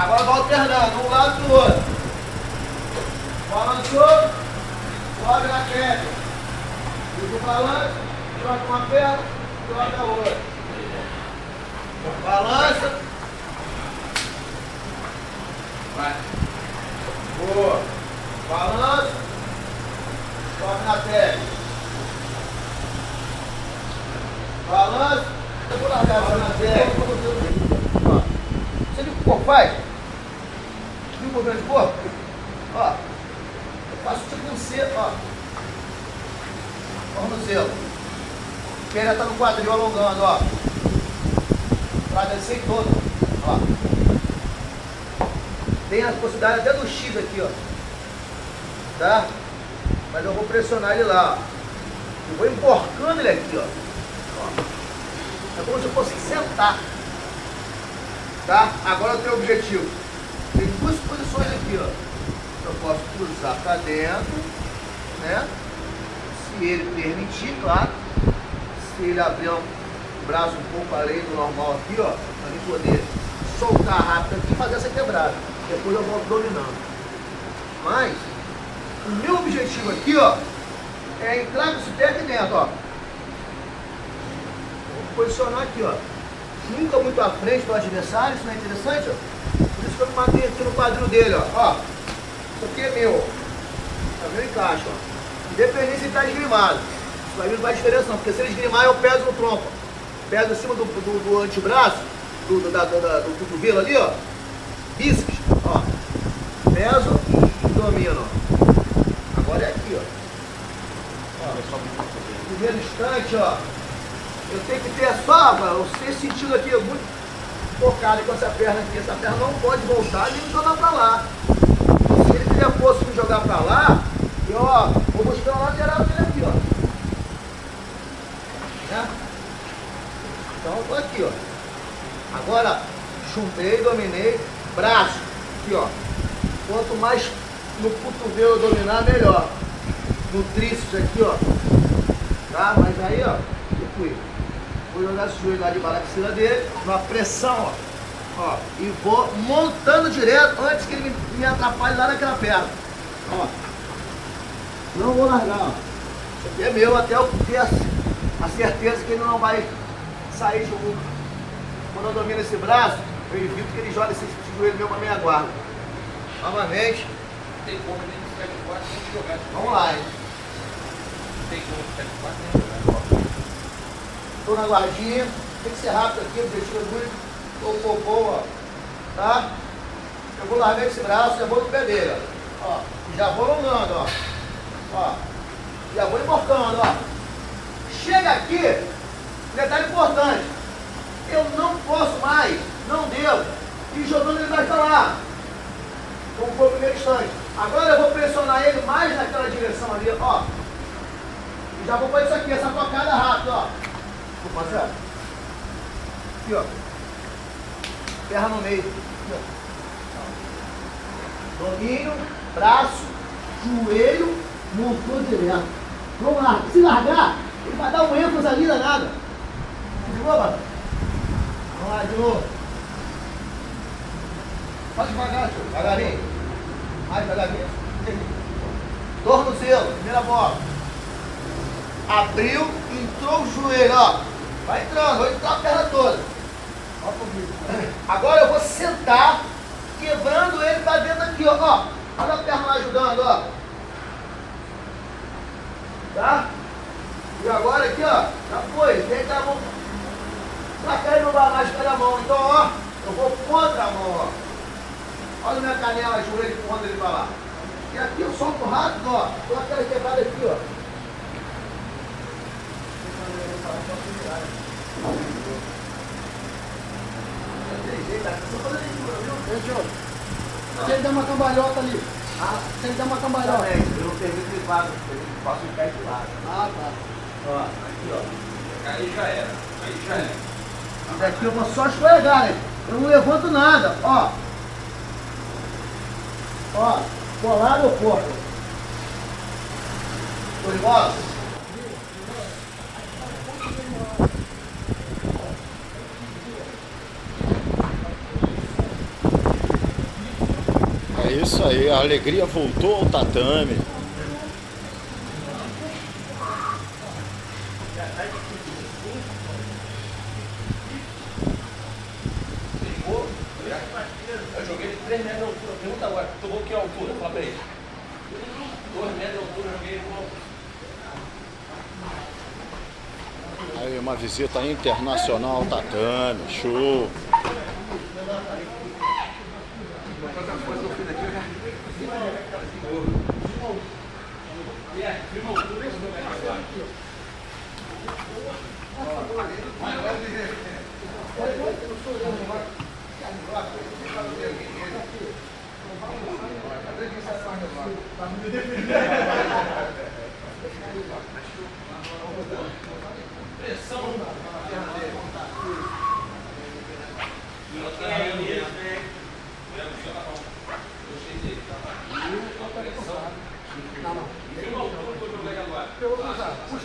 Agora vai alternando, um lado do outro. Balançou, sobe na queda. Fica o balanço, troca uma perna, troca a outra. Balança. Vai. Boa. Balança. Sobe na perna. Balança. Eu vou largar essa na perna. Você viu o que o corpo faz? Viu o movimento do corpo? Ó. Eu faço tipo um C, ó. Tornozelo. A perna tá no quadril alongando, ó. Pra descer todo. Ó. Tem a possibilidade até do X aqui, ó. Tá? Mas eu vou pressionar ele lá, ó. Eu vou emborcando ele aqui, ó. É como se eu fosse sentar. Tá? Agora eu tenho o objetivo. Tem duas posições aqui, ó. Eu posso cruzar para dentro, né? Se ele permitir, claro. Se ele abrir o braço um pouco além do normal aqui, ó, para ele poder soltar rápido aqui e fazer essa quebrada. Depois eu volto dominando. Mas o meu objetivo aqui, ó, é entrar com esse pé aqui dentro, ó. Vou posicionar aqui, ó. Nunca muito à frente do adversário, isso não é interessante, ó. Por isso que eu me matei aqui no quadril dele, ó. Isso aqui é meu, ó. Tá meu encaixe, ó. Independente se ele tá esgrimado. Isso vai vir não faz diferença não, porque se ele esgrimar eu peso no tronco. Peso acima do antebraço, do cotovelo ali, ó. Bíceps, ó. Peso e domino, ó. Agora é aqui, ó. Primeiro instante, ó. Eu tenho que ter só, esse sentido aqui muito focado com essa perna aqui. Essa perna não pode voltar nem me jogar pra lá. Se ele fizer força me jogar pra lá, eu, ó, vou buscar a lateral dele aqui, ó. Né? Então eu tô aqui, ó. Agora, chumbei, dominei, braço, aqui, ó. Quanto mais no cotovelo eu dominar, melhor. No tríceps aqui, ó. Tá? Mas aí, ó, eu fui. Vou jogar esse joelho lá de baixo da axila dele, numa pressão, ó. E vou montando direto antes que ele me atrapalhe lá naquela perna. Ó. Não vou largar, ó. Isso aqui é meu até eu ter a certeza que ele não vai sair de um. Quando eu domino esse braço, eu evito que ele jogue esse joelho meu pra minha guarda. Novamente. Tem como nem no 7-4 nem jogar. Vamos lá, hein? Tem como no 7-4 nem jogar. Estou na guardinha, tem que ser rápido aqui, o objetivo é muito. Ó. Tá? Eu vou largar esse braço, já vou no pé dele, ó. Já vou alongando, ó. Já vou emborcando, ó. Chega aqui, detalhe importante. Eu não posso mais, não devo, ir jogando ele mais pra lá. Como foi o primeiro instante. Agora eu vou pressionar ele mais naquela direção ali, ó. E já vou fazer isso aqui, essa tocada rápida, ó. Vou fazer, aqui, ó. Perna no meio. Aqui, ó. Domínio, braço, joelho, montou direto. Vamos lá. Se largar, ele vai dar um ênfase ali danada. De novo, mano. Vamos lá, de novo. Faz devagar, tio. Devagarinho. Mais devagarinho. Tornozelo, primeira bola. Abriu, entrou o joelho, ó. Vai entrando, vou entrar a perna toda. Ó comigo. Agora eu vou sentar, quebrando ele pra dentro aqui, ó. Olha a perna lá ajudando, ó. Tá? E agora aqui, ó. Já foi. Deita a mão. Pra cá ele não vai mais pela mão. Então, ó. Eu vou contra a mão, ó. Olha a minha canela, joelho, empurrando ele pra lá. E aqui eu solto rápido, ó. Tô aquela quebrada aqui, ó. Se ele der uma cambalhota ali. Se ele der uma cambalhota. Eu não permito que ele faça, eu faço um pé de lado. Ah, tá. Ó, aqui, ó. Aí já era. Aí já era. Isso aqui eu vou só escorregar, né? Eu não levanto nada, ó. Ó, colado ou forte? Foi igual? É isso aí, a alegria voltou ao tatame. Eu joguei de 3 metros de altura. Pergunta agora, tomou que altura? Fala pra ele. 2 metros de altura, joguei ele com... Aí uma visita internacional ao tatame, show.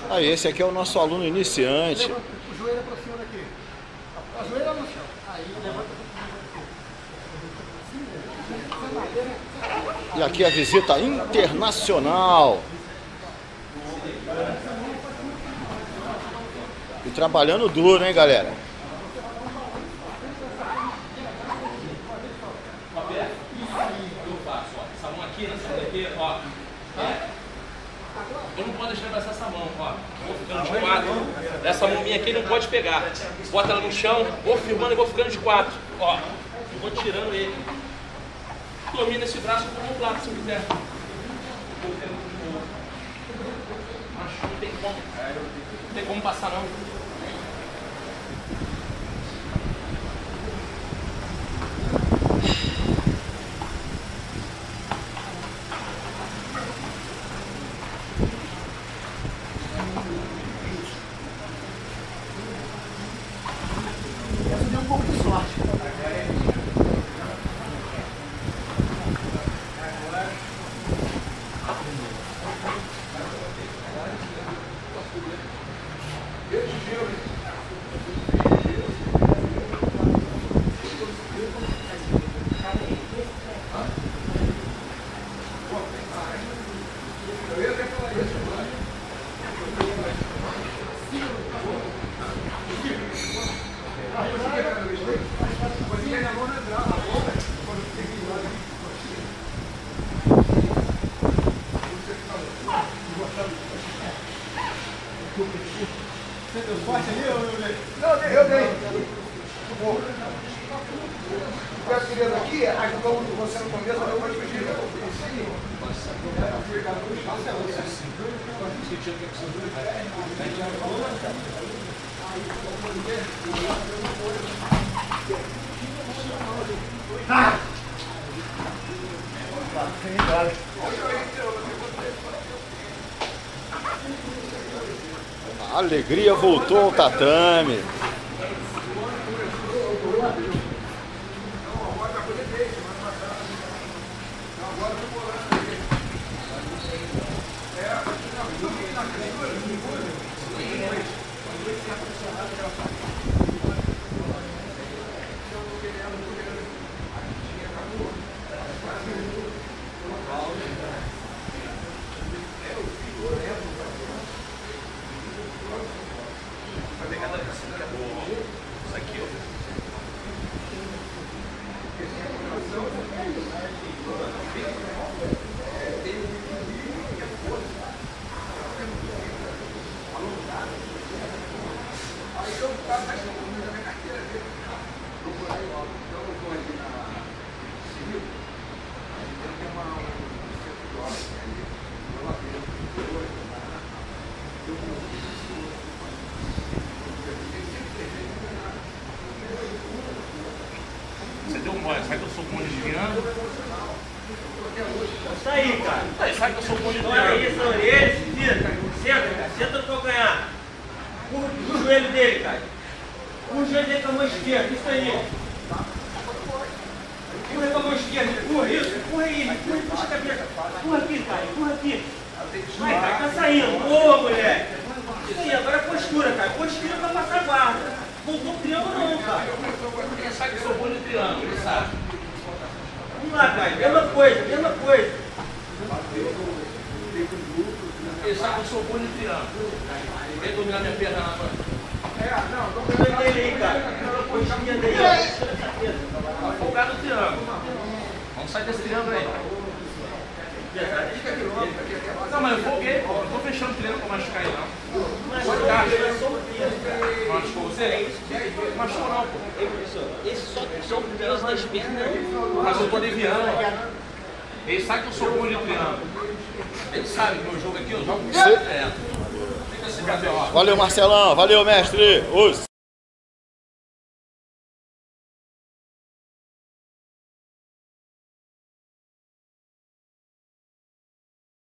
Aí, esse aqui é o nosso aluno iniciante. O joelho aproxima daqui. O joelho no chão. Aí levanta. E aqui a visita internacional. E trabalhando duro, hein, galera? Eu faço, ó. Essa mão aqui, nessa mão aqui, ó. Eu não posso deixar abraçar essa mão, ó. Vou ficando de 4. Essa mão minha aqui não pode pegar. Bota ela no chão, vou firmando e vou ficando de 4. Ó. Eu vou tirando ele. Domina esse braço com o lado, se quiser. Mas não tem como. Não tem como passar, não. Essa deu um pouco de sorte. Você deu sorte ali ou eu dei? Não, eu dei. Peço querido aqui, como você no começo, eu vou te pedir. A alegria voltou ao tatame. Você deu um mole, sai que eu sou bom de piano. Isso aí, cara. Sai que eu sou bom de Olha piano. isso, olha ele, vira. Senta, cara. Senta no calcanhar. Curva o joelho dele, cara. Curva o joelho dele com a mão esquerda. Isso aí. Empurra com a mão esquerda. Empurra isso. Empurra aí. Empurra e puxa a cabeça. Empurra aqui, cara. Empurra aqui. Vai, cara. Tá saindo. Boa, moleque. Isso aí. Agora a postura, cara. Postura pra passar a guarda. Voltou o triângulo não, cara. Ele sabe que eu sou bom de triângulo, ele sabe. Vamos lá, Caio. Mesma coisa, mesma coisa. Ele sabe que eu sou bom de triângulo. Vem dominar minha perna lá, mano. Põe dele aí, cara. Põe a dele aí. Tá folgado o triângulo. Vamos sair desse triângulo aí. Não, mas eu folguei, pô. Não tô fechando o triângulo pra machucar ele, não. Machucou você? Machucou não, pô. Esse só o peso das pernas. Mas eu tô aliviando. Ele sabe que eu sou bom de triângulo. Ele sabe que meu jogo aqui, eu jogo direto. Fica assim, Gabriel. Valeu, Marcelão. Valeu, mestre. Os.